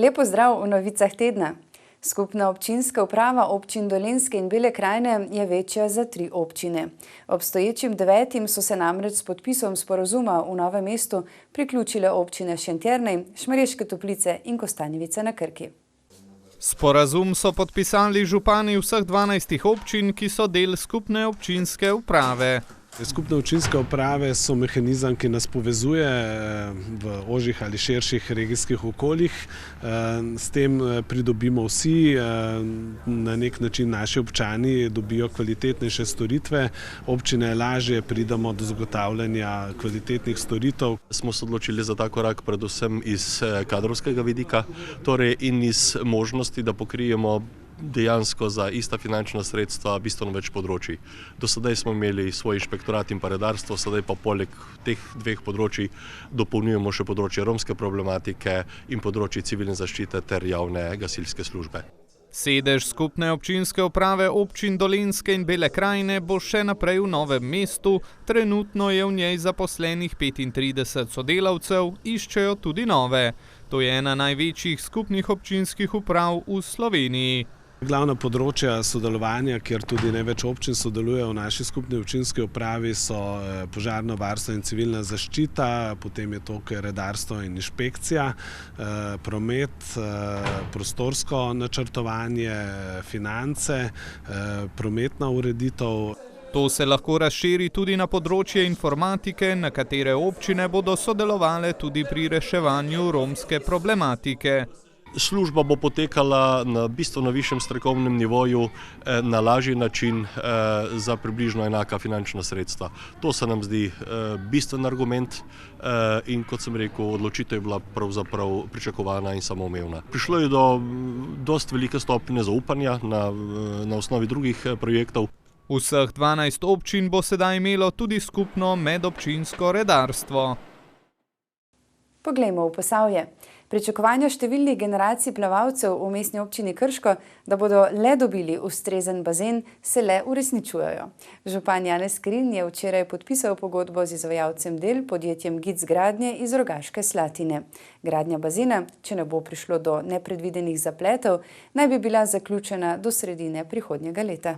Lep pozdrav v novicah tedna. Skupna občinska uprava občin Dolenjske in Bele krajine je večja za 3 občine. Obstoječim 9 so se namreč s podpisom sporazuma v Novem mestu priključile občine Šentjernej, Šmarješke Toplice in Kostanjevica na Krki. Sporazum so podpisali župani vseh 12 občin, ki so del skupne občinske uprave. Skupne občinske uprave so mehanizem, ki nas povezuje v ožjih ali širših regijskih okoljih. S tem pridobimo vsi, na nek način naši občani dobijo kvalitetnejše storitve, občine lažje pridemo do zagotavljanja kvalitetnih storitev. Smo se odločili za ta korak predvsem iz kadrovskega vidika, torej in iz možnosti, da pokrijemo dejansko za ista finančna sredstva bistveno več področij. Do sedaj smo imeli svoj inšpektorat in pa redarstvo, sedaj pa poleg teh 2 področij dopolnjujemo še področje romske problematike in področje civilne zaščite ter javne gasilske službe. Sedež skupne občinske uprave občin Dolenjske in Bele krajine bo še naprej v Novem mestu. Trenutno je v njej zaposlenih 35 sodelavcev, iščejo tudi nove. To je ena največjih skupnih občinskih uprav v Sloveniji. Glavna področja sodelovanja, kjer tudi največ občin sodeluje v naši skupni občinski upravi, so požarno varstvo in civilna zaščita, potem je to redarstvo in inšpekcija, promet, prostorsko načrtovanje, finance, prometna ureditev. To se lahko razširi tudi na področje informatike, na katere občine bodo sodelovale tudi pri reševanju romske problematike. Služba bo potekala na bistveno višjem strokovnem nivoju, na lažji način za približno enaka finančna sredstva. To se nam zdi bistven argument in, kot sem rekel, odločitev je bila pravzaprav pričakovana in samoumevna. Prišlo je do dosti velike stopnje zaupanja na osnovi drugih projektov. Vseh 12 občin bo sedaj imelo tudi skupno medobčinsko redarstvo. Poglejmo v Posavje. Pričakovanja številnih generacij plavalcev v mestni občini Krško, da bodo le dobili ustrezen bazen, se le uresničujejo. Župan Janez Skrin je včeraj podpisal pogodbo z izvajalcem del, podjetjem GIC Gradnje iz Rogaške Slatine. Gradnja bazena, če ne bo prišlo do nepredvidenih zapletov, naj bi bila zaključena do sredine prihodnjega leta.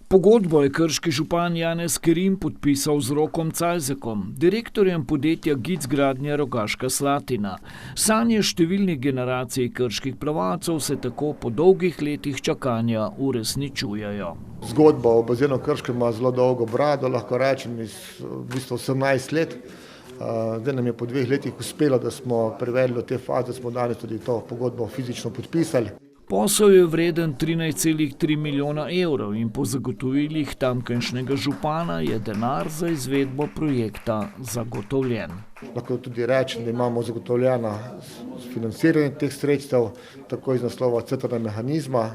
Pogodbo je krški župan Janez Skrin podpisal z Rokom Cajzekom, direktorjem podjetja GIC Gradnje Rogaška Slatina. Sanje številnih generacij krških plavalcev se tako po dolgih letih čakanja uresničujejo. Zgodba o bazenu Krško ima zelo dolgo brado, lahko rečem, v bistvu 18 let. Zdaj nam je po 2 letih uspelo, da smo privedli do te faze, smo danes tudi to pogodbo fizično podpisali. Posel je vreden 13,3 milijona evrov in po zagotovilih tamkajšnjega župana je denar za izvedbo projekta zagotovljen. Lahko tudi rečem, da imamo zagotovljena financiranje teh sredstev, tako iz naslova CTR mehanizma,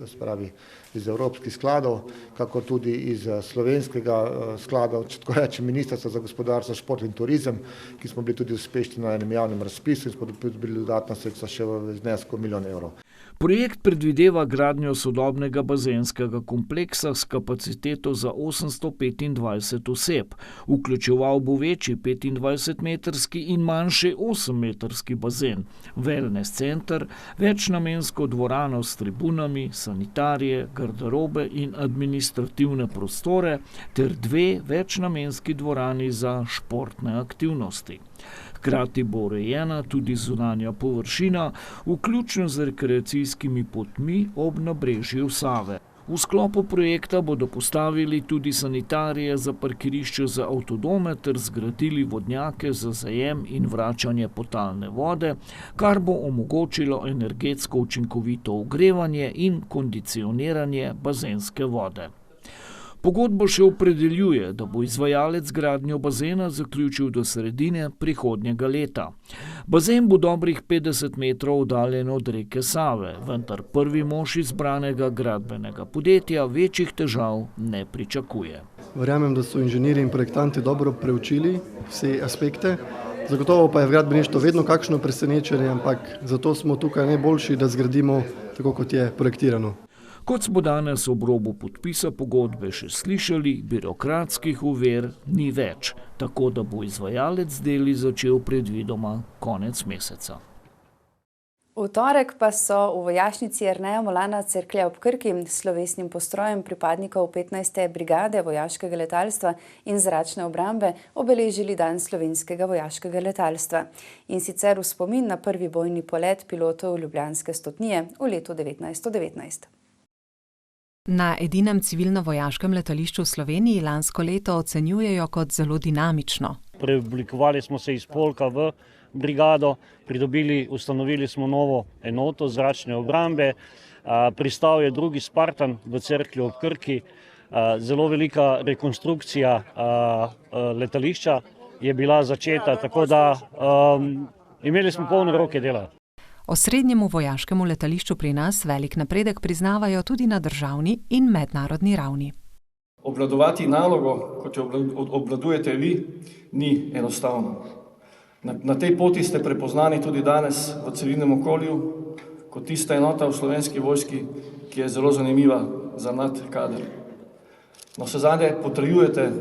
spravi iz evropskih skladov, kako tudi iz slovenskega sklada, če tako rečem, Ministrstva za gospodarstvo, šport in turizem, ki smo bili tudi uspešni na enem javnem razpisu in smo dobili dodatna sredstva še v znesku 1 milijon evrov. Projekt predvideva gradnjo sodobnega bazenskega kompleksa s kapaciteto za 825 oseb. Vključeval bo večji 25-metrski in manjši 8-metrski bazen, wellness center, večnamensko dvorano s tribunami, sanitarije, garderobe in administrativne prostore ter 2 večnamenski dvorani za športne aktivnosti. Hkrati bo urejena tudi zunanja površina, vključno z rekreacijskimi potmi ob nabrežju Save. V sklopu projekta bodo postavili tudi sanitarije za parkirišče za avtodome ter zgradili vodnjake za zajem in vračanje podtalne vode, kar bo omogočilo energetsko učinkovito ogrevanje in kondicioniranje bazenske vode. Pogodbo še opredeljuje, da bo izvajalec gradnjo bazena zaključil do sredine prihodnjega leta. Bazen bo dobrih 50 metrov oddaljen od reke Save, vendar prvi mož izbranega gradbenega podjetja večjih težav ne pričakuje. Verjamem, da so inženirji in projektanti dobro preučili vse aspekte. Zagotovo pa je v gradbeništvu vedno kakšno presenečenje, ampak zato smo tukaj najboljši, da zgradimo tako, kot je projektirano. Kot smo danes ob robu podpisa pogodbe še slišali, birokratskih ovir ni več, tako da bo izvajalec deli začel predvidoma konec meseca. V torek pa so v vojašnici Jerneja Molana Cerklje ob Krki s slovesnim postrojem pripadnikov 15. brigade vojaškega letalstva in zračne obrambe obeležili dan slovenskega vojaškega letalstva. In sicer v spomin na prvi bojni polet pilotov Ljubljanske stotnije v letu 1919. Na edinem civilno-vojaškem letališču v Sloveniji lansko leto ocenjujejo kot zelo dinamično. Preoblikovali smo se iz polka v brigado, ustanovili smo novo enoto zračne obrambe, pristal je drugi Spartan v Cerklju ob Krki, zelo velika rekonstrukcija letališča je bila začeta, tako da imeli smo polne roke dela. Osrednjemu vojaškemu letališču pri nas velik napredek priznavajo tudi na državni in mednarodni ravni. Obvladovati nalogo, kot jo obvladujete vi, ni enostavno. Na tej poti ste prepoznani tudi danes v civilnem okolju, kot tista enota v Slovenski vojski, ki je zelo zanimiva za mlad kader. Navsezadnje potrjujete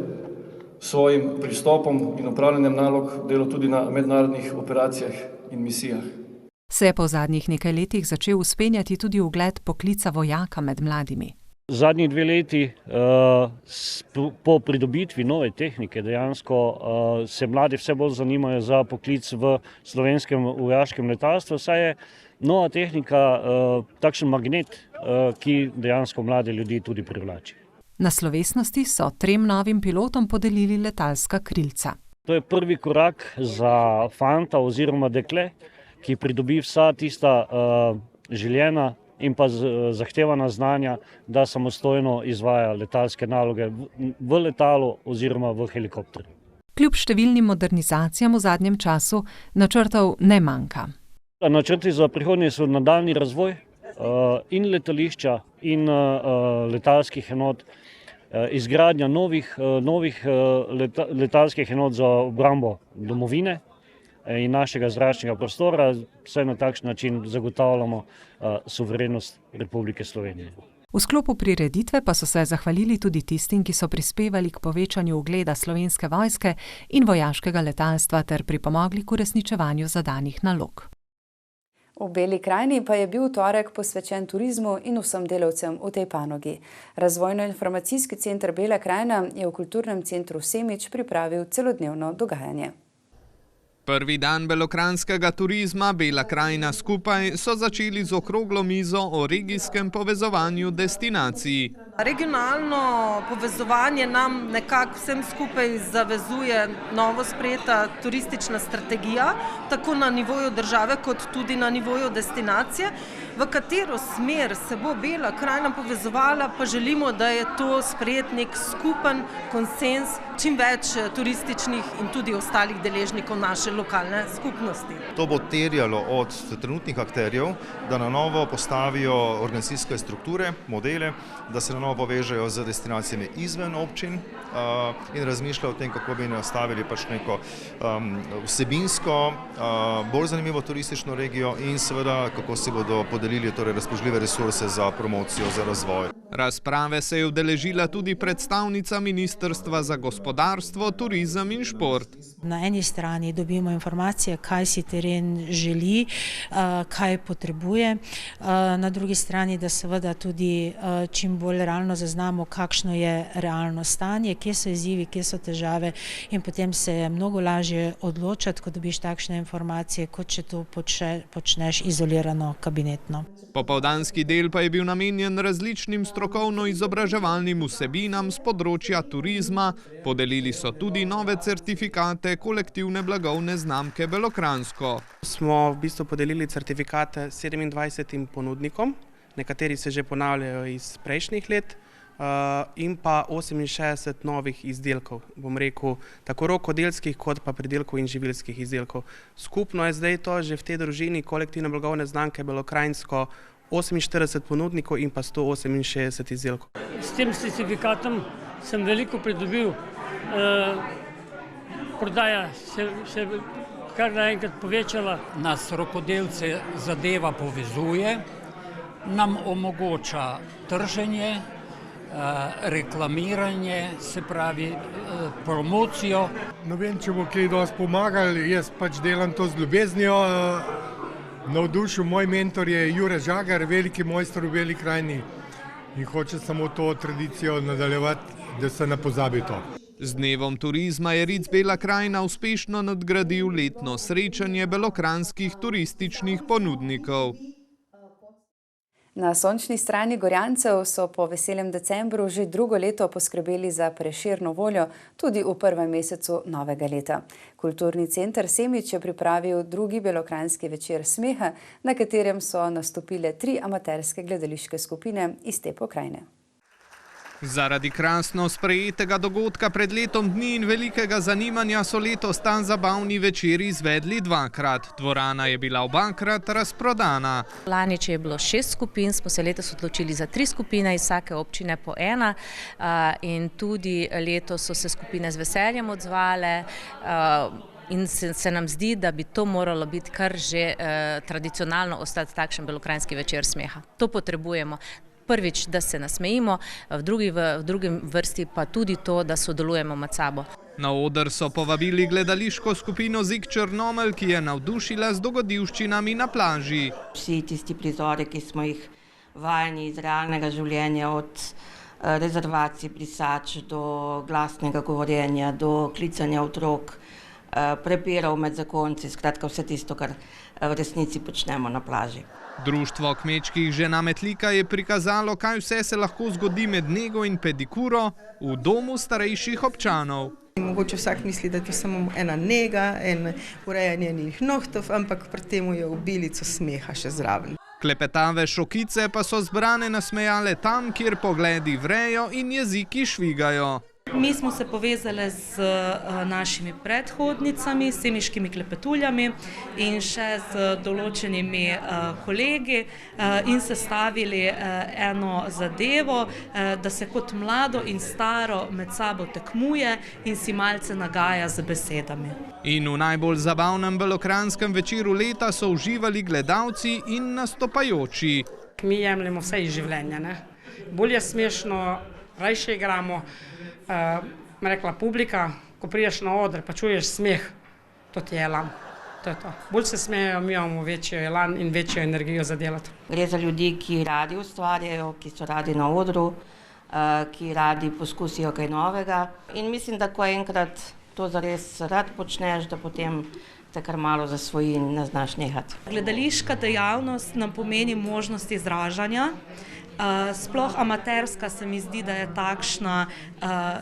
svojim pristopom in opravljanjem nalog delo tudi na mednarodnih operacijah in misijah. Se je po zadnjih nekaj letih začel vzpenjati tudi ugled poklica vojaka med mladimi. Zadnji 2 leti po pridobitvi nove tehnike dejansko se mladi vse bolj zanimajo za poklic v slovenskem vojaškem letalstvu, saj je nova tehnika takšen magnet, ki dejansko mlade ljudi tudi privlači. Na slovesnosti so 3 novim pilotom podelili letalska krilca. To je prvi korak za fanta oziroma dekle, ki pridobi vsa tista željena in pa zahtevana znanja, da samostojno izvaja letalske naloge v letalu oziroma v helikopterju. Kljub številnim modernizacijam v zadnjem času načrtov ne manjka. Načrti za prihodnje so nadaljnji razvoj in letališča in letalskih enot, izgradnja novih letalskih enot za obrambo domovine in našega zračnega prostora, vse na takšen način zagotavljamo suverenost Republike Slovenije. V sklopu prireditve pa so se zahvalili tudi tistim, ki so prispevali k povečanju ugleda Slovenske vojske in vojaškega letalstva ter pripomogli k uresničevanju zadanih nalog. V Beli krajini pa je bil torek posvečen turizmu in vsem delavcem v tej panogi. Razvojno-informacijski center Bela krajina je v kulturnem centru Semič pripravil celodnevno dogajanje. Prvi dan belokranjskega turizma Bela krajina skupaj so začeli z okroglo mizo o regijskem povezovanju destinacij. Regionalno povezovanje nam nekako vsem skupaj zavezuje novo sprejeta turistična strategija, tako na nivoju države kot tudi na nivoju destinacije. V katero smer se bo Bela krajina povezovala, pa želimo, da je to sprejet nek skupen konsens čim več turističnih in tudi ostalih deležnikov naše lokalne skupnosti. To bo terjalo od trenutnih akterjev, da na novo postavijo organizacijske strukture, modele, da se na novo povežejo z destinacijami izven občin in razmišljajo o tem, kako bi nastavili neko vsebinsko, bolj zanimivo turistično regijo in seveda, kako si bodo podelili razpoložljive resurse za promocijo, za razvoj. Razprave se je udeležila tudi predstavnica Ministrstva za gospodarstvo, turizem in šport. Na eni strani dobimo informacije, kaj si teren želi, kaj potrebuje, na drugi strani, da seveda tudi čim bolj realno zaznamo, kakšno je realno stanje, kje so izzivi, kje so težave in potem se je mnogo lažje odločati, ko dobiš takšne informacije, kot če to počneš izolirano, kabinetno. Popoldanski del pa je bil namenjen različnim strokovno-izobraževalnim vsebinam z področja turizma. Podelili so tudi nove certifikate kolektivne blagovne znamke Belokranjsko. Smo v bistvu podelili certifikate 27 ponudnikom, nekateri se že ponavljajo iz prejšnjih let, in pa 68 novih izdelkov, bom rekel, tako rokodelskih kot pa pridelkov in živilskih izdelkov. Skupno je zdaj to že v tej družini kolektivne blagovne znamke Belokranjsko 48 ponudnikov in pa 168 izdelkov. S tem certifikatom sem veliko pridobil, prodaja se kar naenkrat povečala. Nas rokodelce zadeva povezuje, nam omogoča trženje, reklamiranje, se pravi promocijo. Ne vem, če bo kaj dosti pomagali, jaz pač delam to z ljubeznijo, navdušil moj mentor je Jure Žagar, veliki mojster v Beli krajini in hoče samo to tradicijo nadaljevati, da se ne pozabi to. Z dnevom turizma je Ric Bela krajina uspešno nadgradil letno srečanje belokranjskih turističnih ponudnikov. Na sončni strani Gorjancev so po veselem decembru že drugo leto poskrbeli za Prešerno voljo tudi v prvem mesecu novega leta. Kulturni center Semič je pripravil drugi belokranjski večer smeha, na katerem so nastopile 3 amaterske gledališke skupine iz te pokrajine. Zaradi krasno sprejetega dogodka pred letom dni in velikega zanimanja so letos ta zabavni večer izvedli 2-krat. Dvorana je bila obakrat razprodana. Lani, če je bilo 6 skupin, smo se letos odločili za 3 skupine, iz vsake občine po 1 in tudi letos so se skupine z veseljem odzvale in se nam zdi, da bi to moralo biti kar že tradicionalno ostati takšen belokranjski večer smeha. To potrebujemo. Prvič, da se nasmejimo, v drugem vrsti pa tudi to, da sodelujemo med sabo. Na oder so povabili gledališko skupino Zik Črnomelj, ki je navdušila z dogodivščinami na plaži. Vsi tisti prizori, ki smo jih vajeni iz realnega življenja, od rezervacij brisač do glasnega govorjenja, do klicanja otrok, prepirov med zakonci, skratka vse tisto, kar v resnici počnemo na plaži. Društvo kmečkih žena Metlika je prikazalo, kaj vse se lahko zgodi med nego in pedikuro v domu starejših občanov. Mogoče vsak misli, da je to samo ena nega, urejanje njenih nohtov, ampak pri tem je obilico smeha še zraven. Klepetave šokice pa so zbrane nasmejale tam, kjer pogledi vrejo in jeziki švigajo. Mi smo se povezali z našimi predhodnicami, s semiškimi klepetuljami in še z določenimi kolegi in sestavili eno zadevo, da se kot mlado in staro med sabo tekmuje in si malce nagaja z besedami. In v najbolj zabavnem belokranjskem večeru leta so uživali gledalci in nastopajoči. Mi jemljemo vse iz življenja, ne? Bolj je smešno, rajše igramo. Rekla publika, ko priješ na oder pa čuješ smeh, to ti je elan. To je to. Bolj se smejejo, mi imamo večjo elan in večjo energijo za delati. Gre za ljudi, ki radi ustvarjajo, ki so radi na odru, ki radi poskusijo kaj novega. In mislim, da ko enkrat to zares rad počneš, da potem te kar malo zasvoji in ne znaš nehati. Gledališka dejavnost nam pomeni možnost izražanja. Sploh amaterska se mi zdi, da je takšna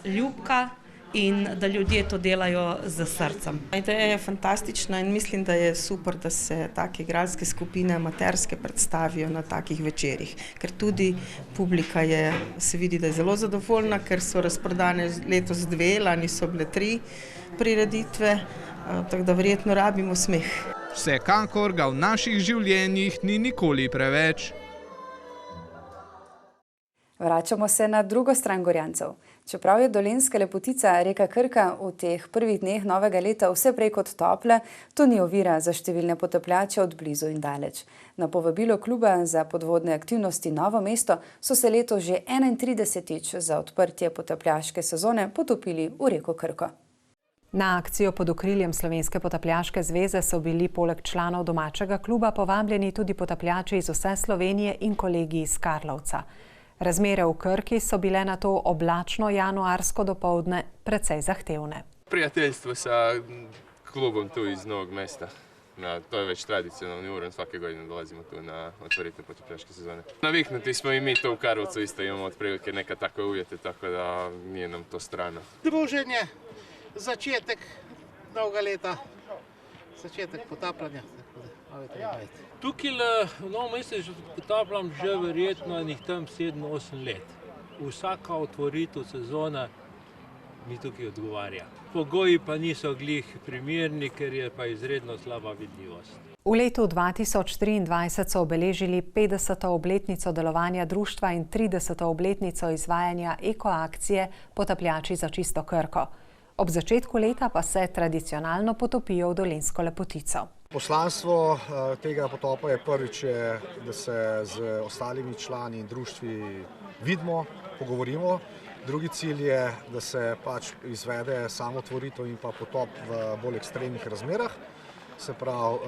ljubka in da ljudje to delajo z srcem. Ideja je fantastična in mislim, da je super, da se take igralske skupine amaterske predstavijo na takih večerih, ker tudi publika se vidi, da je zelo zadovoljna, ker so razprodane letos 2, lani so bile 3 prireditve, tako da verjetno rabimo smeh. Vsekakor ga v naših življenjih ni nikoli preveč. Vračamo se na drugo stran Gorjancev. Čeprav je dolenjska lepotica reka Krka v teh prvih dneh novega leta vse prej kot topla, to ni ovira za številne potapljače od blizu in daleč. Na povabilo kluba za podvodne aktivnosti Novo mesto so se letos že 31. za odprtje potapljaške sezone potopili v reko Krko. Na akcijo pod okriljem Slovenske potapljaške zveze so bili poleg članov domačega kluba povabljeni tudi potapljači iz vse Slovenije in kolegi iz Karlovca. Razmere v Krki so bile na to oblačno januarsko dopoldne precej zahtevne. Prijateljstvo sa klubom tu iz Novog mesta. To je već tradicionalni uran, svake godine dolazimo tu na otvoritev potapljaške sezone. Naviknuti smo i mi to u Karlovcu, isto imamo otprilike neka takve uvjete, tako da nije nam to strano. Druženje, začetek novega leta, začetek potapljanja. Tukaj v Novem mestu potapljam že verjetno enih tam 7-8 let. Vsaka otvoritev sezona mi tukaj odgovarja. Pogoji pa niso glih primerni, ker je pa izredno slaba vidljivost. V letu 2023 so obeležili 50. obletnico delovanja društva in 30. obletnico izvajanja ekoakcije Potapljači za čisto Krko. Ob začetku leta pa se tradicionalno potopijo v dolenjsko lepotico. Poslanstvo tega potopa je prvič, da se z ostalimi člani in društvi vidimo, pogovorimo. Drugi cilj je, da se pač izvede samotvoritev in pa potop v bolj ekstremnih razmerah. Se pravi,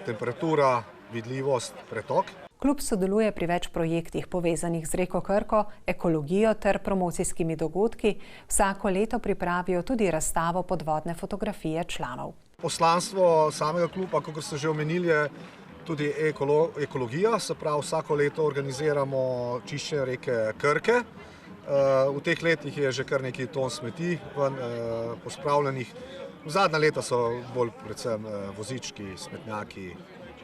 temperatura vidljivost, pretok. Klub sodeluje pri več projektih povezanih z reko Krko, ekologijo ter promocijskimi dogodki. Vsako leto pripravijo tudi razstavo podvodne fotografije članov. Poslanstvo samega kluba, kot ste že omenili, je tudi ekologija, se pravi vsako leto organiziramo čiščenje reke Krke. V teh letih je že kar nekaj ton smeti pospravljenih. V zadnja leta so bolj predvsem vozički, smetnjaki,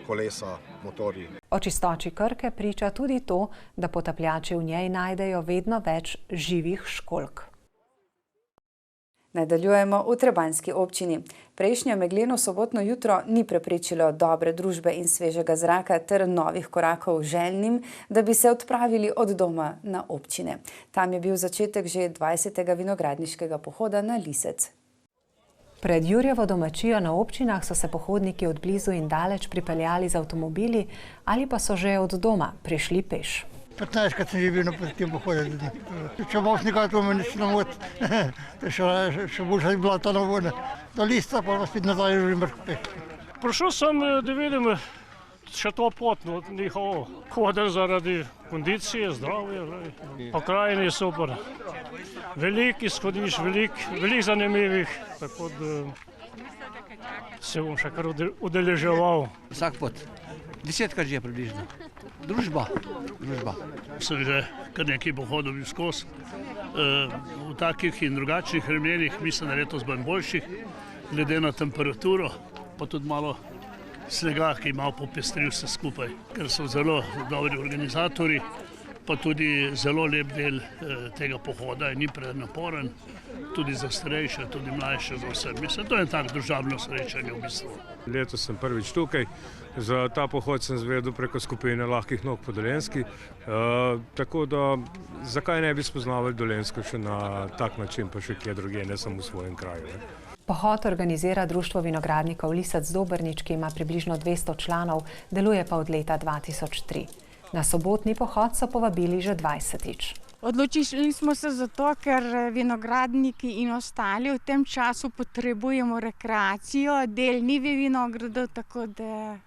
kolesa, motorji. O čistoči Krke priča tudi to, da potapljači v njej najdejo vedno več živih školjk. Nadaljujemo v Trebanjski občini. Prejšnjo megleno sobotno jutro ni preprečilo dobre družbe in svežega zraka ter novih korakov željnim, da bi se odpravili od doma na občine. Tam je bil začetek že 20. vinogradniškega pohoda na Lisec. Pred Jurjevo domačijo na občinah so se pohodniki od blizu in daleč pripeljali z avtomobili ali pa so že od doma prišli peš. 15krat sem že bil na tem pohodu. Če boš nekaj to meni ne moti, še boljša je bila ta navona. Do Lista pa vas spet nazaj že mrk peš. Prišel sem, da vidim še to pot, njihovo hoden zaradi kondicije, zdravja. Pokrajina je super. Veliko izhodiš, veliko zanimivih, tako da se bom še kar udeleževal. Vsak pot, 10krat že približno. Družba. Sem že kar nekaj pohodov bil skozi. V takih in drugačnih vremenih, mislim, da letos bo boljših, glede na temperaturo, pa tudi malo snega, ki malo popestri vse skupaj, ker so zelo dobri organizatorji, pa tudi zelo lep del tega pohoda in ni prenaporen, tudi za starejše, tudi mlajše, za vse. Mislim, to je tako družabno srečanje v bistvu. Letos sem prvič tukaj, za ta pohod sem zvedel preko skupine Lahkih nog po Dolenjski, tako da zakaj ne bi spoznavali Dolenjsko še na tak način, pa še kje drugje, ne samo v svojem kraju. Pohod organizira Društvo vinogradnikov Lisec Dobrnič, ki ima približno 200 članov, deluje pa od leta 2003. Na sobotni pohod so povabili že 20-tič. Odločili smo se zato, ker vinogradniki in ostali v tem času potrebujemo rekreacijo, del ni v vinogradu, tako da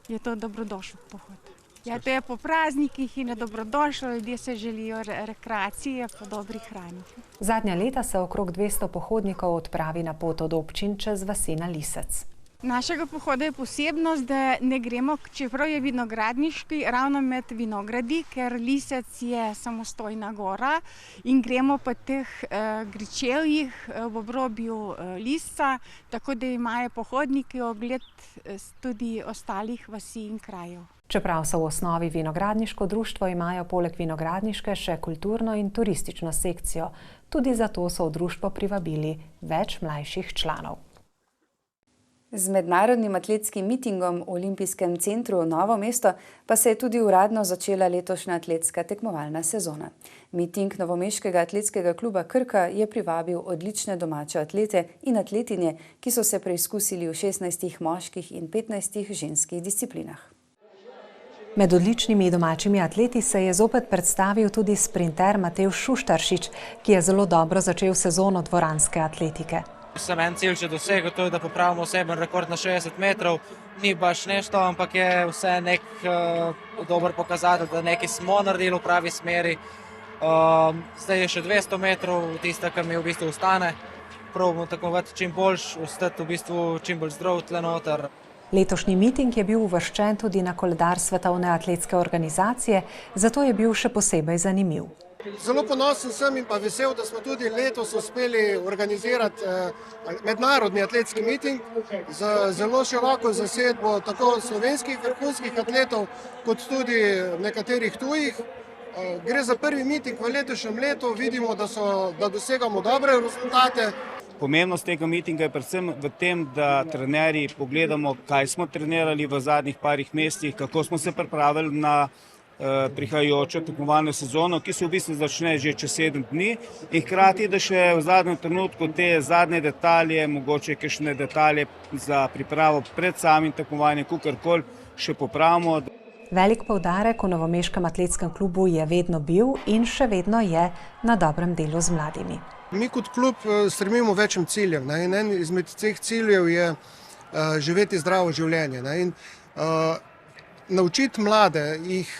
je to dobrodošel pohod. Ja, to je po praznikih in je dobrodošlo, ljudje se želijo rekreacije po dobri hrani. Zadnja leta se okrog 200 pohodnikov odpravi na pot od občin čez vasi na Lisec. Našega pohoda je posebnost, da ne gremo, čeprav je vinogradniški, ravno med vinogradi, ker Lisec je samostojna gora in gremo po teh gričevjih v obrobju Lisca, tako da imajo pohodniki ogled tudi ostalih vasi in krajev. Čeprav so v osnovi vinogradniško društvo, imajo poleg vinogradniške še kulturno in turistično sekcijo. Tudi zato so v društvo privabili več mlajših članov. Z mednarodnim atletskim mitingom v Olimpijskem centru Novo mesto pa se je tudi uradno začela letošnja atletska tekmovalna sezona. Miting Novomeškega atletskega kluba Krka je privabil odlične domače atlete in atletinje, ki so se preizkusili v 16 moških in 15 ženskih disciplinah. Med odličnimi domačimi atleti se je zopet predstavil tudi sprinter Matevž Šuštaršič, ki je zelo dobro začel sezono dvoranske atletike. Sem en cilj že dosegel, to je, da popravimo oseben rekord na 60 metrov. Ni baš nešto, ampak je vse nek dober pokazatelj, da nekaj smo naredili v pravi smeri. Zdaj je še 200 metrov, tista, kar mi v bistvu ostane. Probamo tekmovati čim boljš, ostati v bistvu čim bolj zdrav tle noter. Letošnji miting je bil uvrščen tudi na koledar Svetovne atletske organizacije, zato je bil še posebej zanimiv. Zelo ponosen sem in pa vesel, da smo tudi letos uspeli organizirati mednarodni atletski miting z zelo široko zasedbo tako slovenskih vrhunskih atletov, kot tudi nekaterih tujih. Gre za prvi miting v letošnjem letu, vidimo, da dosegamo dobre rezultate. Pomembnost tega mitinga je predvsem v tem, da trenerji pogledamo, kaj smo trenirali v zadnjih parih mesecih, kako smo se pripravili na prihajajočo tekmovalno sezono, ki se v bistvu začne že čez 7 dni in hkrati, da še v zadnjem trenutku te zadnje detalje, mogoče kakšne detalje za pripravo pred samim tekmovanjem, kakorkoli še popravimo. Velik poudarek v Novomeškem atletskem klubu je vedno bil in še vedno je na dobrem delu z mladimi. Mi kot klub stremimo večjim ciljem. In en izmed teh ciljev je živeti zdravo življenje. In naučiti mlade, jih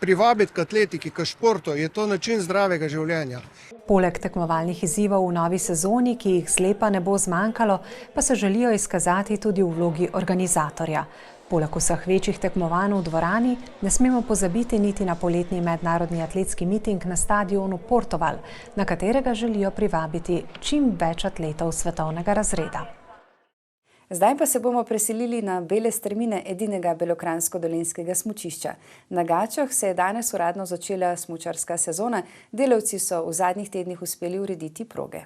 privabiti k atletiki, k športu, je to način zdravega življenja. Poleg tekmovalnih izzivov v novi sezoni, ki jih zlepa ne bo zmanjkalo, pa se želijo izkazati tudi v vlogi organizatorja. Poleg vseh večjih tekmovanj v dvorani ne smemo pozabiti niti na poletni mednarodni atletski miting na stadionu Portoval, na katerega želijo privabiti čim več atletov svetovnega razreda. Zdaj pa se bomo preselili na bele strmine edinega belokranjsko-dolenjskega smučišča. Na Gačah se je danes uradno začela smučarska sezona, delavci so v zadnjih tednih uspeli urediti proge.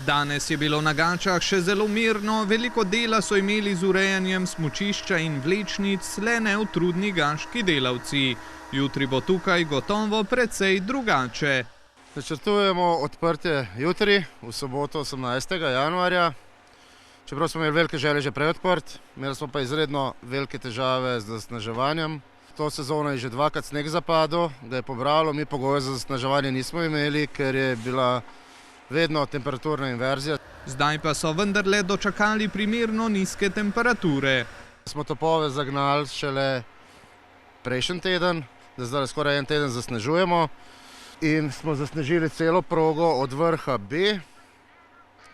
Danes je bilo na Gačah še zelo mirno, veliko dela so imeli z urejanjem smučišča in vlečnic, le neutrudni gaški delavci. Jutri bo tukaj gotovo precej drugače. Načrtujemo odprtje jutri, v soboto 18. januarja. Čeprav smo imeli velike želje že prej odprt, imeli smo pa izredno velike težave z zasneževanjem. To sezono je že dvakrat sneg zapadel, ga je pobralo, mi pogoje za zasneževanje nismo imeli, ker je bila vedno temperaturna inverzija. Zdaj pa so vendarle dočakali primerno nizke temperature. Smo topove zagnali šele prejšnji teden, da zdaj skoraj en teden zasnežujemo in smo zasnežili celo progo od vrha B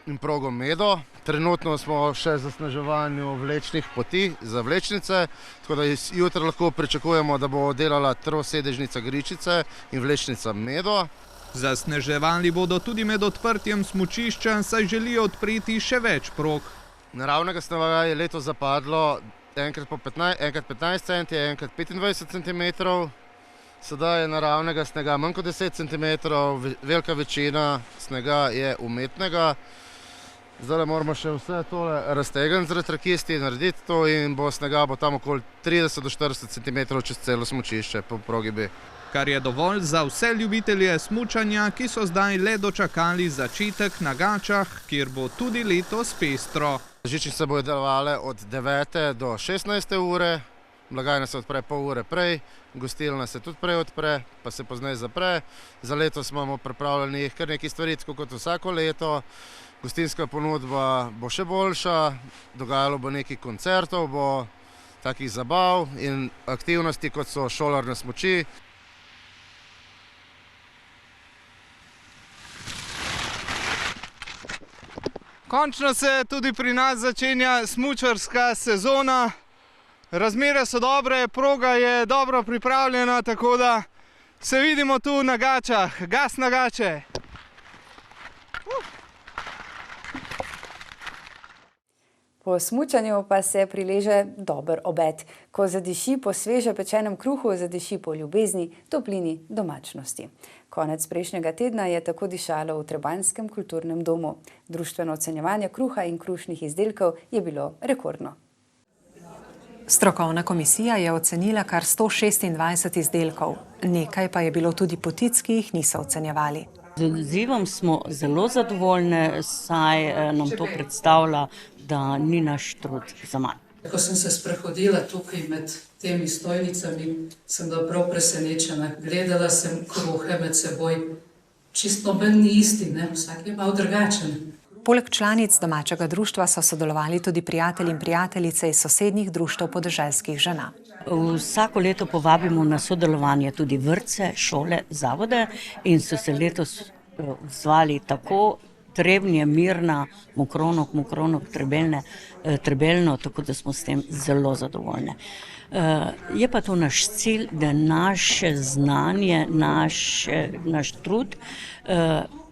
in progo Medo. Trenutno smo še v zasneževanju vlečnih poti za vlečnice, tako da jutri lahko pričakujemo, da bo delala trosedežnica Gričice in vlečnica Medo. Zasneževali bodo tudi med odprtjem smučišča, saj želijo odpreti še več prog. Naravnega snega je letos zapadlo enkrat 15 cm, enkrat 25 cm. Sedaj je naravnega snega manj kot 10 cm, velika večina snega je umetnega. Zdaj moramo še vse tole raztegniti z retrakisti, narediti to in bo snega tam okoli 30 do 40 cm čez celo smučišče po progi B. Kar je dovolj za vse ljubitelje smučanja, ki so zdaj le dočakali začetek na Gačah, kjer bo tudi letos pestro. Žičnice bodo delovale od 9. do 16. ure, blagajna se odpre pol ure prej, gostilna se tudi prej odpre, pa se pozneje zapre. Za letos imamo pripravljenih kar nekaj stvari, tako kot vsako leto. Gostinska ponudba bo še boljša, dogajalo bo nekaj koncertov, bo takih zabav in aktivnosti, kot so šolarne smuči. Končno se tudi pri nas začenja smučarska sezona. Razmere so dobre, proga je dobro pripravljena, tako da se vidimo tu na Gačah. Gas na Gače! Po smučanju pa se prileže dober obed. Ko zadiši po sveže pečenem kruhu, zadiši po ljubezni, toplini, domačnosti. Konec prejšnjega tedna je tako dišalo v Trebanjskem kulturnem domu. Društveno ocenjevanje kruha in krušnih izdelkov je bilo rekordno. Strokovna komisija je ocenila kar 126 izdelkov. Nekaj pa je bilo tudi potic, ki jih niso ocenjevali. Z odzivom smo zelo zadovoljni, saj nam to predstavlja, da ni naš trud zaman. Ko sem se sprehodila tukaj med temi stojnicami, sem bila prav presenečena. Gledala sem kruhe med seboj. Čisto noben ni isti, ne? Vsak je malo drugačen. Poleg članic domačega društva so sodelovali tudi prijatelji in prijateljice iz sosednjih društev podeželskih žena. Vsako leto povabimo na sodelovanje tudi vrtce, šole, zavode in so se letos odzvali tako Trebnje, Mirna, Mokronok, Trebelno, tako da smo s tem zelo zadovoljni. Je pa to naš cilj, da naše znanje, naš trud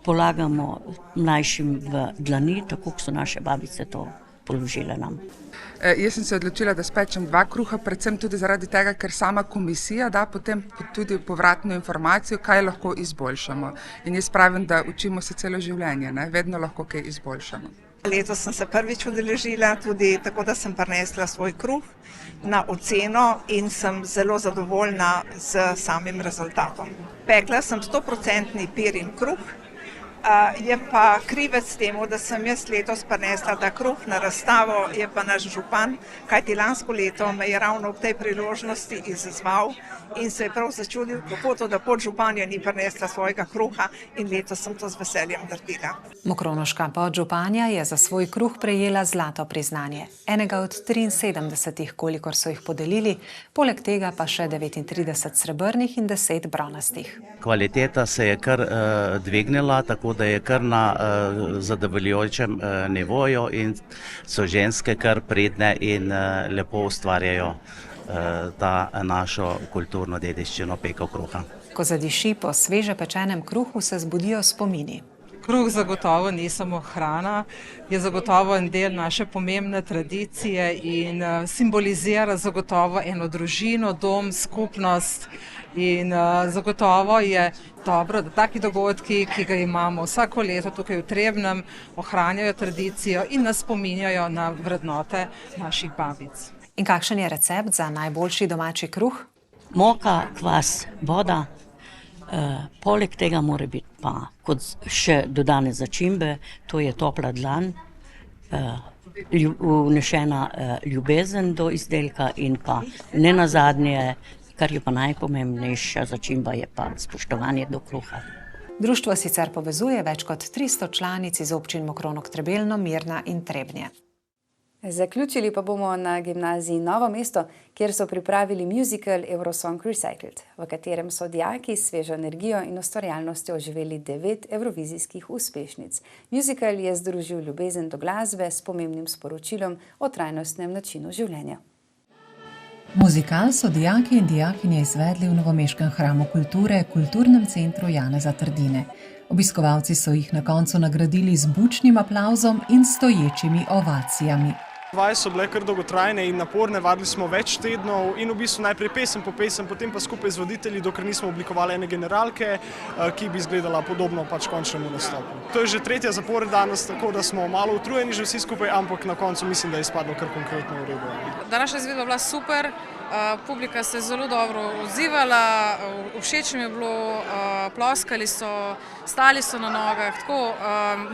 polagamo mlajšim v dlani, tako kot so naše babice to položile nam. Jaz sem se odločila, da spečem 2 kruha, predvsem tudi zaradi tega, ker sama komisija da potem tudi povratno informacijo, kaj lahko izboljšamo. In jaz pravim, da učimo se celo življenje, ne? Vedno lahko kaj izboljšamo. Letos sem se prvič udeležila, tudi tako, da sem prinesla svoj kruh na oceno in sem zelo zadovoljna z samim rezultatom. Pekla sem 100% pirin kruh, Je pa krivec temu, da sem jaz letos prinesla ta kruh na razstavo, je pa naš župan, kajti lansko leto me je ravno ob tej priložnosti izzval in se je prav začudil, kako to, da podžupanja ni prinesla svojega kruha, in letos sem to z veseljem naredila. Mokronoška podžupanja je za svoj kruh prejela zlato priznanje, enega od 73, kolikor so jih podelili, poleg tega pa še 39 srebrnih in 10 bronastih. Kvaliteta se je kar dvignila, tako da je kar na zadovoljujočem nivoju in so ženske kar pridne in lepo ustvarjajo ta našo kulturno dediščino peko kruha. Ko zadiši po sveže pečenem kruhu, se zbudijo spomini. Kruh zagotovo ni samo hrana, je zagotovo en del naše pomembne tradicije in simbolizira zagotovo eno družino, dom, skupnost. In zagotovo je dobro, da taki dogodki, ki ga imamo vsako leto tukaj v Trebnjem, ohranjajo tradicijo in nas spominjajo na vrednote naših babic. In kakšen je recept za najboljši domači kruh? Moka, kvas, voda. Poleg tega mora biti pa kot še dodane začimbe, to je topla dlan, vnešena ljubezen do izdelka in pa nenazadnje, kar je pa najpomembnejša začimba, je pa spoštovanje do kruha. Društvo sicer povezuje več kot 300 članic iz občin Mokronog, Trebelno, Mirna in Trebnje. Zaključili pa bomo na gimnaziji Novo mesto, kjer so pripravili musical Eurosong Recycled, v katerem so dijaki s svežo energijo in ustvarjalnostjo oživeli 9 evrovizijskih uspešnic. Musical je združil ljubezen do glasbe s pomembnim sporočilom o trajnostnem načinu življenja. Muzikal so dijaki in dijakinje izvedli v novomeškem hramu kulture, kulturnem centru Janeza Trdine. Obiskovalci so jih na koncu nagradili z bučnim aplavzom in stoječimi ovacijami. Vaje so bile kar dolgotrajne in naporne, vadili smo več tednov in v bistvu najprej pesem po pesem, potem pa skupaj z voditelji, dokler nismo oblikovali ene generalke, ki bi izgledala podobno pač končnemu nastopu. To je že tretja zaporedanost, tako da smo malo utrujeni že vsi skupaj, ampak na koncu mislim, da je izpadlo kar konkretno v redu. Današnja izvedba bila super, publika se je zelo dobro odzivala, všeč mi je bilo, ploskali so, stali so na nogah, tako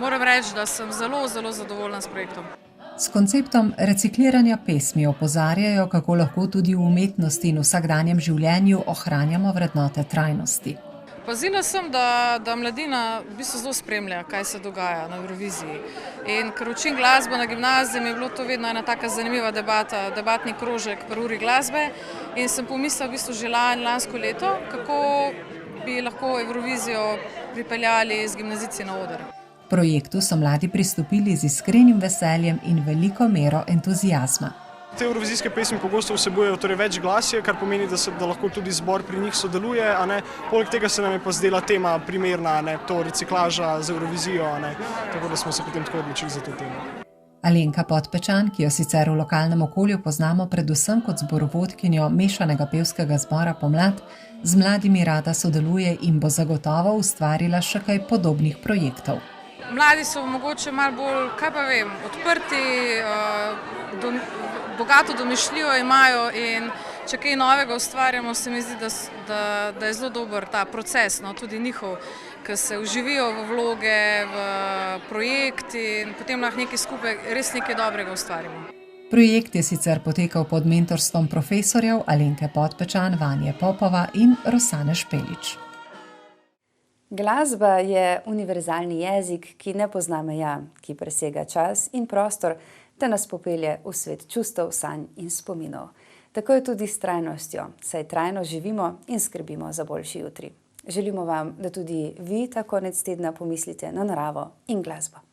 moram reči, da sem zelo, zelo zadovoljna s projektom. S konceptom recikliranja pesmi opozarjajo, kako lahko tudi v umetnosti in vsakdanjem življenju ohranjamo vrednote trajnosti. Pazila sem, da mladina v bistvu zelo spremlja, kaj se dogaja na Evroviziji. In ker učim glasbo na gimnaziji, mi je bilo to vedno ena taka zanimiva debata, debatni krožek pri uri glasbe. In sem pomislila v bistvu že lansko leto, kako bi lahko Evrovizijo pripeljali z gimnazijci na oder. Projektu so mladi pristopili z iskrenim veseljem in veliko mero entuzijazma. Te evrovizijske pesmi pogosto vsebujejo več glasje, kar pomeni, da lahko tudi zbor pri njih sodeluje. Poleg tega se nam je pa zdela tema primerna, to reciklaža z Evrovizijo, tako da smo se potem tako odločili za to temo. Alenka Podpečan, ki jo sicer v lokalnem okolju poznamo predvsem kot zborovodkinjo mešanega pevskega zbora Pomlad, z mladimi rada sodeluje in bo zagotovo ustvarila še kaj podobnih projektov. Mladi so mogoče malo bolj, kaj pa vem, odprti, bogato domišljijo imajo in če kaj novega ustvarjamo, se mi zdi, da je zelo dober ta proces, tudi njihov, ki se vživijo v vloge, v projekti in potem lahko nekaj skupaj res nekaj dobrega ustvarimo. Projekt je sicer potekal pod mentorstvom profesorjev Alenke Podpečan, Vanje Popova in Rosane Špelič. Glasba je univerzalni jezik, ki ne pozna meja, ki presega čas in prostor, da nas popelje v svet čustev, sanj in spominov. Tako je tudi s trajnostjo, saj trajno živimo in skrbimo za boljši jutri. Želimo vam, da tudi vi ta konec tedna pomislite na naravo in glasbo.